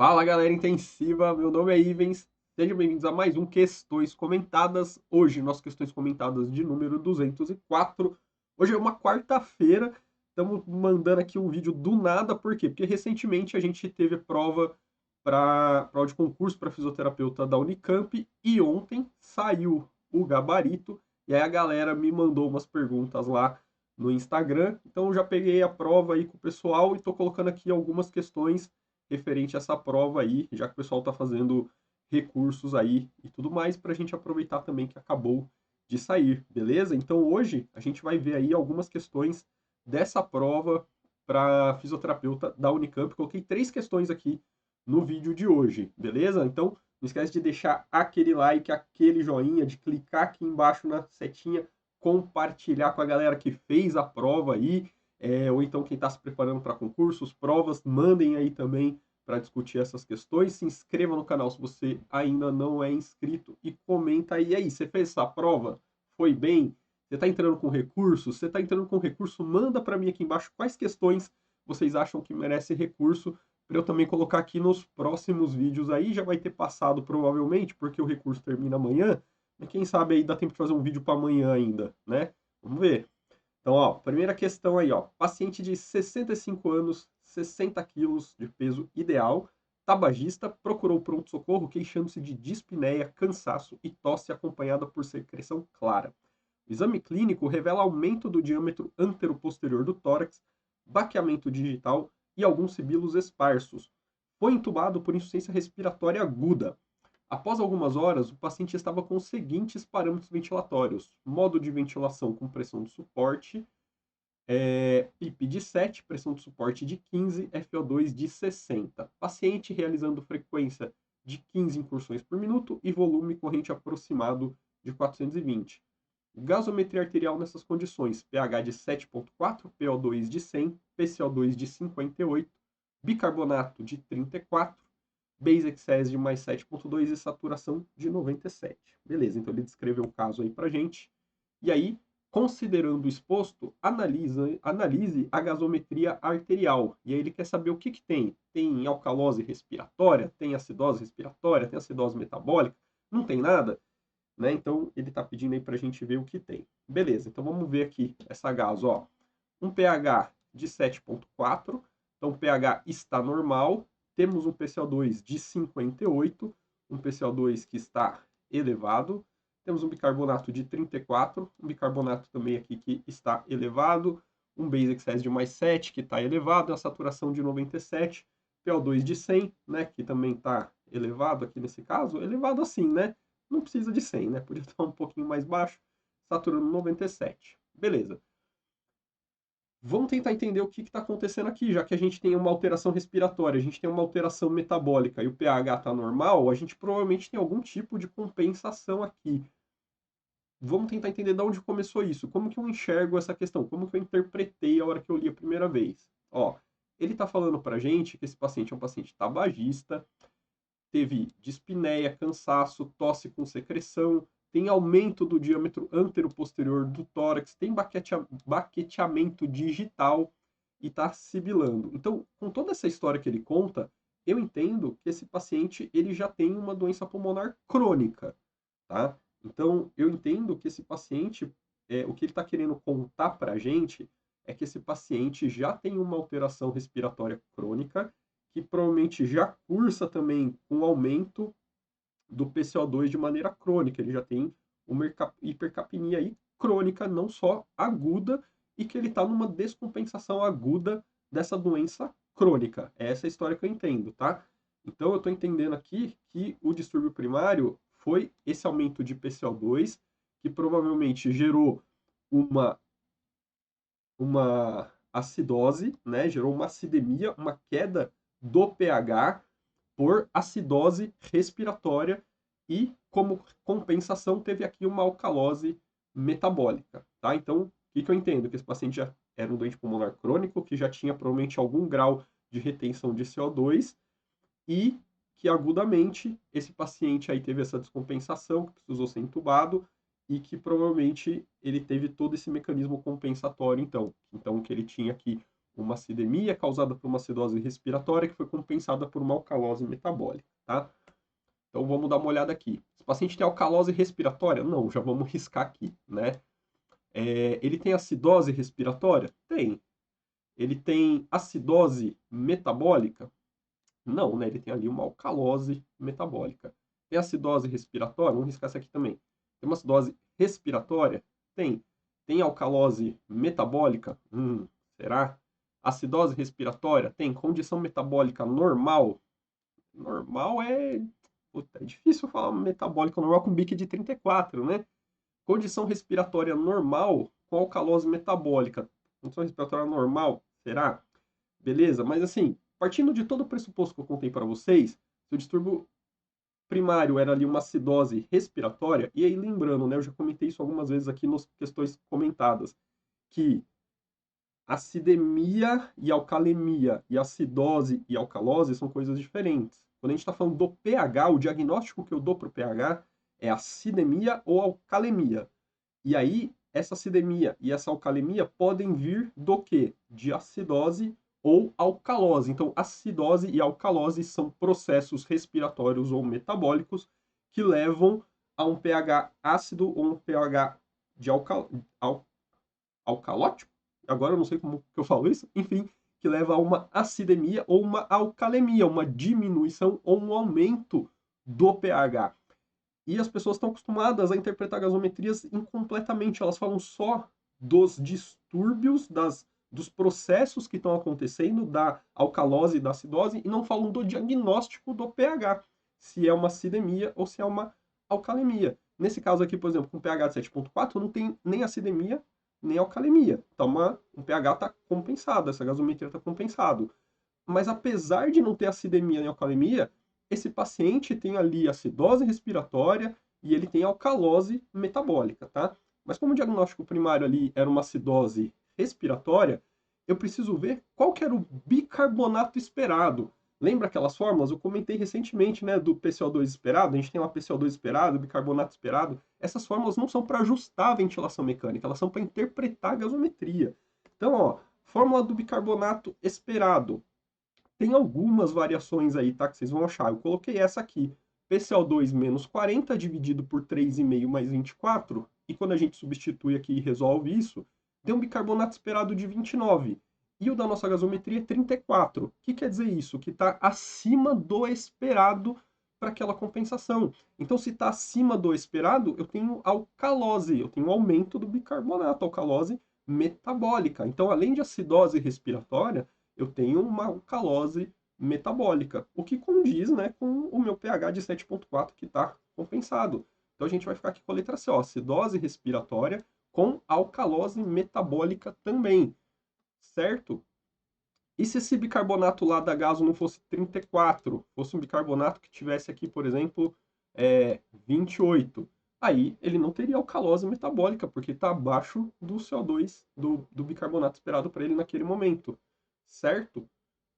Fala galera intensiva, meu nome é Ivens, sejam bem-vindos a mais um Questões Comentadas. Hoje, nossas questões comentadas de número 204. Hoje é uma quarta-feira, estamos mandando aqui um vídeo do nada, por quê? Porque recentemente a gente teve prova para prova de concurso para fisioterapeuta da Unicamp e ontem saiu o gabarito e aí a galera me mandou umas perguntas lá no Instagram, então eu já peguei a prova aí com o pessoal e estou colocando aqui algumas questões referente a essa prova aí, já que o pessoal está fazendo recursos aí e tudo mais, para a gente aproveitar também que acabou de sair, beleza? Então hoje a gente vai ver aí algumas questões dessa prova para fisioterapeuta da Unicamp. Coloquei 3 questões aqui no vídeo de hoje, beleza? Então não esquece de deixar aquele like, aquele joinha, de clicar aqui embaixo na setinha, compartilhar com a galera que fez a prova aí, ou então quem está se preparando para concursos, provas, mandem aí também para discutir essas questões. Se inscreva no canal se você ainda não é inscrito e comenta aí. E aí, você fez essa prova? Foi bem? Você está entrando com recurso? Você está entrando com recurso? Manda para mim aqui embaixo quais questões vocês acham que merece recurso para eu também colocar aqui nos próximos vídeos aí. Já vai ter passado provavelmente, porque o recurso termina amanhã, mas quem sabe aí dá tempo de fazer um vídeo para amanhã ainda, né? Vamos ver. Então, ó, primeira questão aí, ó. Paciente de 65 anos, 60 quilos de peso ideal, tabagista, procurou pronto-socorro queixando-se de dispneia, cansaço e tosse acompanhada por secreção clara. O exame clínico revela aumento do diâmetro antero-posterior do tórax, baqueamento digital e alguns sibilos esparsos. Foi entubado por insuficiência respiratória aguda. Após algumas horas, o paciente estava com os seguintes parâmetros ventilatórios: modo de ventilação com pressão de suporte, PIP de 7, pressão de suporte de 15, FO2 de 60. Paciente realizando frequência de 15 incursões por minuto e volume corrente aproximado de 420. Gasometria arterial nessas condições: pH de 7,4, PO2 de 100, PCO2 de 58, bicarbonato de 34, base excess de mais 7,2 e saturação de 97. Beleza, então ele descreveu o caso aí pra gente. E aí, considerando o exposto, analise a gasometria arterial. E aí ele quer saber o que, que tem. Tem alcalose respiratória? Tem acidose respiratória? Tem acidose metabólica? Não tem nada? Né? Então ele está pedindo aí para a gente ver o que tem. Beleza, então vamos ver aqui essa gaso. Ó. Um pH de 7,4, então o pH está normal. Temos um PCO2 de 58, um PCO2 que está elevado. Temos um bicarbonato de 34, um bicarbonato também aqui que está elevado. Um base excess de mais 7, que está elevado. A saturação de 97. PO2 de 100, né, que também está elevado aqui nesse caso. Elevado assim, né? Não precisa de 100, né? Podia estar um pouquinho mais baixo. Saturno 97. Beleza. Vamos tentar entender o que está acontecendo aqui, já que a gente tem uma alteração respiratória, a gente tem uma alteração metabólica e o pH está normal, a gente provavelmente tem algum tipo de compensação aqui. Vamos tentar entender de onde começou isso. Como que eu enxergo essa questão? Como que eu interpretei a hora que eu li a primeira vez? Ó, ele está falando para a gente que esse paciente é um paciente tabagista, teve dispneia, cansaço, tosse com secreção, tem aumento do diâmetro antero-posterior do tórax, tem baqueteamento digital e está sibilando. Então, com toda essa história que ele conta, eu entendo que esse paciente ele já tem uma doença pulmonar crônica, tá? Então, eu entendo que esse paciente, o que ele está querendo contar para a gente é que esse paciente já tem uma alteração respiratória crônica, que provavelmente já cursa também com aumento do PCO2 de maneira crônica. Ele já tem uma hipercapnia aí crônica, não só aguda, e que ele está numa descompensação aguda dessa doença crônica. É essa a história que eu entendo, tá? Então eu estou entendendo aqui que o distúrbio primário foi esse aumento de PCO2, que provavelmente gerou uma, uma acidose, né? Gerou uma acidemia, uma queda do pH por acidose respiratória e, como compensação, teve aqui uma alcalose metabólica, tá? Então, o que, que eu entendo? Que esse paciente já era um doente pulmonar crônico, que já tinha provavelmente algum grau de retenção de CO2 e que agudamente esse paciente aí teve essa descompensação, que precisou ser entubado e que provavelmente ele teve todo esse mecanismo compensatório, então que ele tinha aqui uma acidemia causada por uma acidose respiratória que foi compensada por uma alcalose metabólica, tá? Então vamos dar uma olhada aqui. Esse paciente tem alcalose respiratória? Não, já vamos riscar aqui, né? Ele tem acidose respiratória? Tem. Ele tem acidose metabólica? Não, né? Ele tem ali uma alcalose metabólica. Tem acidose respiratória? Vamos riscar essa aqui também. Tem uma acidose respiratória? Tem. Tem alcalose metabólica? Será? Acidose respiratória? Tem. Condição metabólica normal? Normal é... Puta, é difícil falar metabólica normal com BIC de 34, né? Condição respiratória normal com alcalose metabólica. Condição respiratória normal? Será? Beleza? Mas assim, partindo de todo o pressuposto que eu contei para vocês, se o distúrbio primário era ali uma acidose respiratória, e aí lembrando, né, eu já comentei isso algumas vezes aqui nas questões comentadas, que acidemia e alcalemia e acidose e alcalose são coisas diferentes. Quando a gente está falando do pH, o diagnóstico que eu dou para o pH é acidemia ou alcalemia. E aí, essa acidemia e essa alcalemia podem vir do quê? De acidose ou alcalose. Então, acidose e alcalose são processos respiratórios ou metabólicos que levam a um pH ácido ou um pH de alcalótico. Agora eu não sei como que eu falo isso. Enfim, que leva a uma acidemia ou uma alcalemia, uma diminuição ou um aumento do pH. E as pessoas estão acostumadas a interpretar gasometrias incompletamente. Elas falam só dos distúrbios, dos processos que estão acontecendo, da alcalose e da acidose, e não falam do diagnóstico do pH, se é uma acidemia ou se é uma alcalemia. Nesse caso aqui, por exemplo, com pH de 7,4, não tem nem acidemia, nem alcalemia. Então, um pH está compensado, essa gasometria está compensado. Mas apesar de não ter acidemia nem alcalemia, esse paciente tem ali acidose respiratória e ele tem alcalose metabólica, tá? Mas como o diagnóstico primário ali era uma acidose respiratória, eu preciso ver qual que era o bicarbonato esperado. Lembra aquelas fórmulas? Eu comentei recentemente, né, do PCO2 esperado. A gente tem lá PCO2 esperado, bicarbonato esperado. Essas fórmulas não são para ajustar a ventilação mecânica, elas são para interpretar a gasometria. Então, ó, fórmula do bicarbonato esperado. Tem algumas variações aí, tá? Que vocês vão achar. Eu coloquei essa aqui. PCO2 menos 40 dividido por 3,5 mais 24. E quando a gente substitui aqui e resolve isso, tem um bicarbonato esperado de 29. E o da nossa gasometria é 34. O que quer dizer isso? Que está acima do esperado para aquela compensação. Então, se está acima do esperado, eu tenho alcalose, eu tenho aumento do bicarbonato, alcalose metabólica. Então, além de acidose respiratória, eu tenho uma alcalose metabólica, o que condiz, né, com o meu pH de 7,4 que está compensado. Então a gente vai ficar aqui com a letra C, ó, acidose respiratória com alcalose metabólica também, certo? E se esse bicarbonato lá da gaso não fosse 34, fosse um bicarbonato que tivesse aqui, por exemplo, 28, aí ele não teria alcalose metabólica, porque está abaixo do CO2, do bicarbonato esperado para ele naquele momento, certo?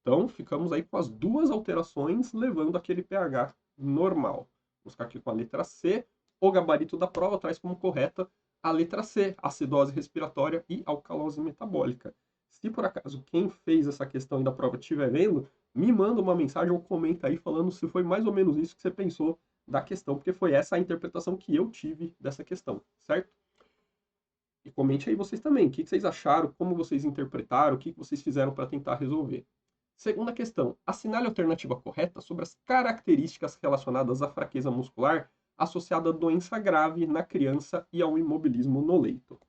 Então, ficamos aí com as duas alterações, levando aquele pH normal. Vamos ficar aqui com a letra C. O gabarito da prova traz como correta a letra C, acidose respiratória e alcalose metabólica. Se por acaso quem fez essa questão aí da prova estiver vendo, me manda uma mensagem ou comenta aí falando se foi mais ou menos isso que você pensou da questão, porque foi essa a interpretação que eu tive dessa questão, certo? E comente aí vocês também, o que vocês acharam, como vocês interpretaram, o que vocês fizeram para tentar resolver. Segunda questão, assinale a alternativa correta sobre as características relacionadas à fraqueza muscular associada à doença grave na criança e ao imobilismo no leito.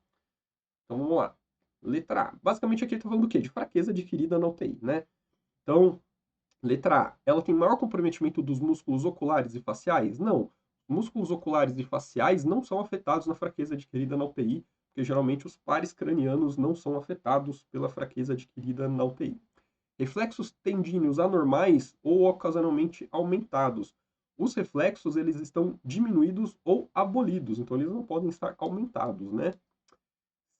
Então vamos lá. Letra A. Basicamente aqui ele está falando do quê? De fraqueza adquirida na UTI, né? Então, letra A. Ela tem maior comprometimento dos músculos oculares e faciais? Não. Músculos oculares e faciais não são afetados na fraqueza adquirida na UTI, porque geralmente os pares cranianos não são afetados pela fraqueza adquirida na UTI. Reflexos tendíneos anormais ou ocasionalmente aumentados. Os reflexos eles estão diminuídos ou abolidos, então eles não podem estar aumentados, né?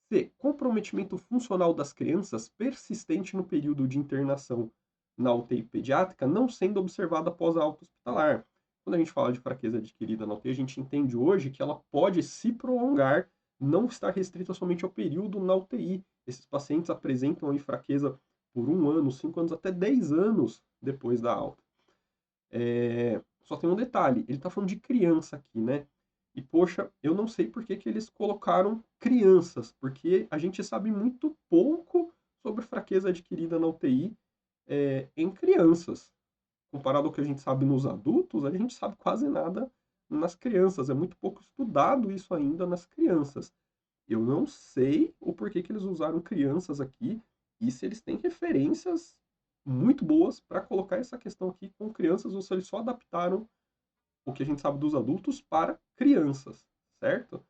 C. Comprometimento funcional das crianças persistente no período de internação na UTI pediátrica, não sendo observada após a alta hospitalar. Quando a gente fala de fraqueza adquirida na UTI, a gente entende hoje que ela pode se prolongar, não estar restrita somente ao período na UTI. Esses pacientes apresentam aí fraqueza por 1 ano, 5 anos, até 10 anos depois da alta. Só tem um detalhe, ele está falando de criança aqui, né? E, poxa, eu não sei por que eles colocaram crianças, porque a gente sabe muito pouco sobre fraqueza adquirida na UTI em crianças. Comparado ao que a gente sabe nos adultos, a gente sabe quase nada nas crianças. É muito pouco estudado isso ainda nas crianças. Eu não sei o porquê que eles usaram crianças aqui e se eles têm referências muito boas para colocar essa questão aqui com crianças ou se eles só adaptaram o que a gente sabe dos adultos para crianças, certo?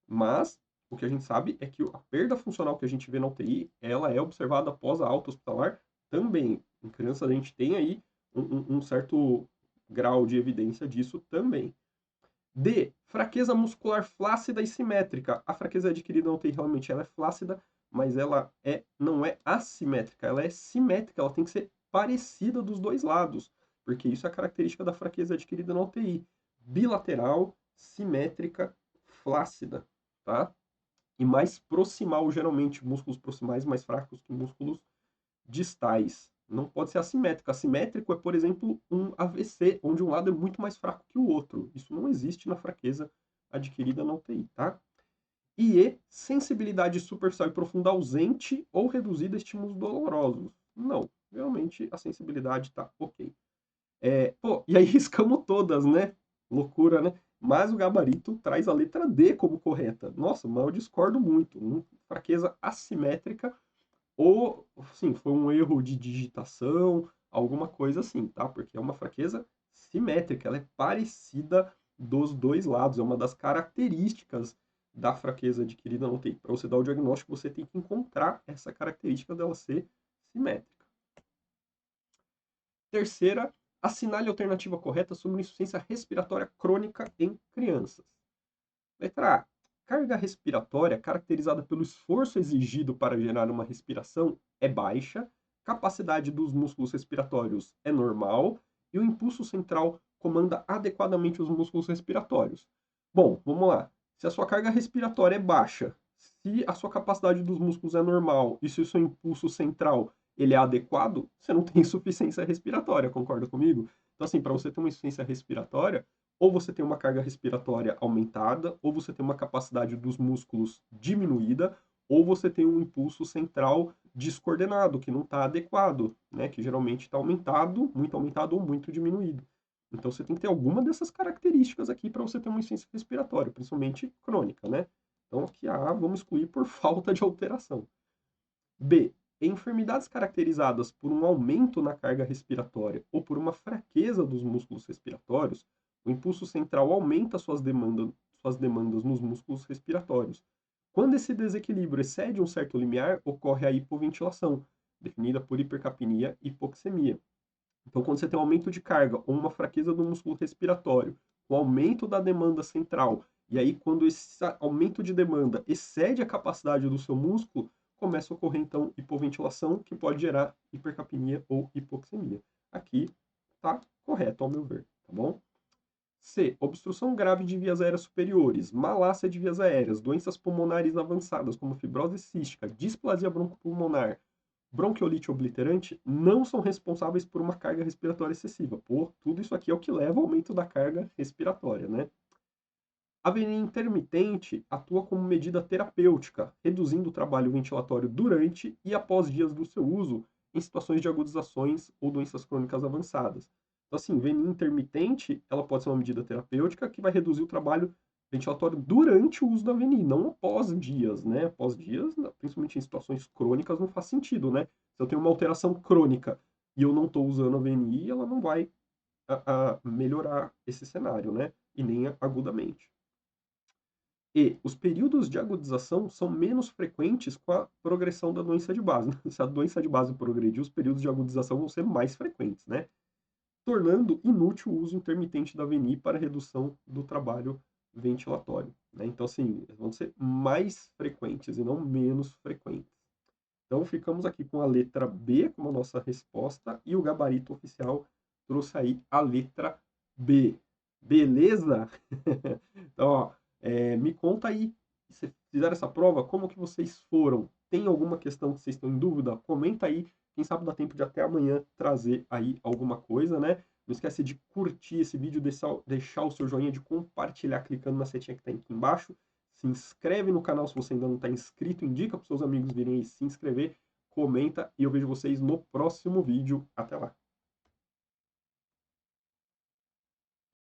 Mas o que a gente sabe é que a perda funcional que a gente vê na UTI, ela é observada após a alta hospitalar também. Em crianças a gente tem aí um certo grau de evidência disso também. D. Fraqueza muscular flácida e simétrica. A fraqueza adquirida na UTI realmente ela é flácida, mas ela não é assimétrica, ela é simétrica, ela tem que ser parecida dos dois lados, porque isso é a característica da fraqueza adquirida na UTI. Bilateral, simétrica, flácida, tá? E mais proximal, geralmente, músculos proximais mais fracos que músculos distais. Não pode ser assimétrico. Assimétrico é, por exemplo, um AVC, onde um lado é muito mais fraco que o outro. Isso não existe na fraqueza adquirida na UTI, tá? E sensibilidade superficial e profunda ausente ou reduzida a estímulos dolorosos. Não, realmente a sensibilidade tá ok. E aí riscamos todas, né? Loucura, né? Mas o gabarito traz a letra D como correta. Nossa, mas eu discordo muito. Fraqueza assimétrica ou, sim, foi um erro de digitação, alguma coisa assim, tá? Porque é uma fraqueza simétrica, ela é parecida dos dois lados, é uma das características da fraqueza adquirida no UTI. Para você dar o diagnóstico, você tem que encontrar essa característica dela ser simétrica. Terceira, assinale a alternativa correta sobre insuficiência respiratória crônica em crianças. Letra A. Carga respiratória caracterizada pelo esforço exigido para gerar uma respiração é baixa, capacidade dos músculos respiratórios é normal e o impulso central comanda adequadamente os músculos respiratórios. Bom, vamos lá. Se a sua carga respiratória é baixa, se a sua capacidade dos músculos é normal e se o seu impulso central ele é adequado, você não tem insuficiência respiratória, concorda comigo? Então, assim, para você ter uma insuficiência respiratória, ou você tem uma carga respiratória aumentada, ou você tem uma capacidade dos músculos diminuída, ou você tem um impulso central descoordenado, que não está adequado, né? Que geralmente está aumentado, muito aumentado ou muito diminuído. Então você tem que ter alguma dessas características aqui para você ter uma insuficiência respiratória, principalmente crônica, né? Então aqui a A vamos excluir por falta de alteração. B. Enfermidades caracterizadas por um aumento na carga respiratória ou por uma fraqueza dos músculos respiratórios, o impulso central aumenta suas demandas nos músculos respiratórios. Quando esse desequilíbrio excede um certo limiar, ocorre a hipoventilação, definida por hipercapnia e hipoxemia. Então, quando você tem um aumento de carga ou uma fraqueza do músculo respiratório, o aumento da demanda central, e aí quando esse aumento de demanda excede a capacidade do seu músculo, começa a ocorrer então hipoventilação, que pode gerar hipercapnia ou hipoxemia. Aqui tá correto, ao meu ver, tá bom? C. Obstrução grave de vias aéreas superiores, malácia de vias aéreas, doenças pulmonares avançadas como fibrose cística, displasia broncopulmonar, bronquiolite obliterante não são responsáveis por uma carga respiratória excessiva. Por tudo isso aqui é o que leva ao aumento da carga respiratória, né? A venia intermitente atua como medida terapêutica, reduzindo o trabalho ventilatório durante e após dias do seu uso em situações de agudizações ou doenças crônicas avançadas. Então, assim, venia intermitente, ela pode ser uma medida terapêutica que vai reduzir o trabalho ventilatório durante o uso da VNI, não após dias, né? Após dias, principalmente em situações crônicas, não faz sentido, né? Se eu tenho uma alteração crônica e eu não estou usando a VNI, ela não vai melhorar esse cenário, né? E nem agudamente. E os períodos de agudização são menos frequentes com a progressão da doença de base. Se a doença de base progredir, os períodos de agudização vão ser mais frequentes, né? Tornando inútil o uso intermitente da VNI para redução do trabalho ventilatório, né? Então, assim, vão ser mais frequentes e não menos frequentes. Então, ficamos aqui com a letra B como a nossa resposta e o gabarito oficial trouxe aí a letra B. Beleza? Então, ó, me conta aí, se fizeram essa prova, como que vocês foram? Tem alguma questão que vocês estão em dúvida? Comenta aí Quem sabe dá tempo de até amanhã trazer aí alguma coisa, né? Não esquece de curtir esse vídeo, deixar o seu joinha, de compartilhar clicando na setinha que está aqui embaixo. Se inscreve no canal se você ainda não está inscrito, indica para os seus amigos virem aí se inscrever, comenta e eu vejo vocês no próximo vídeo. Até lá!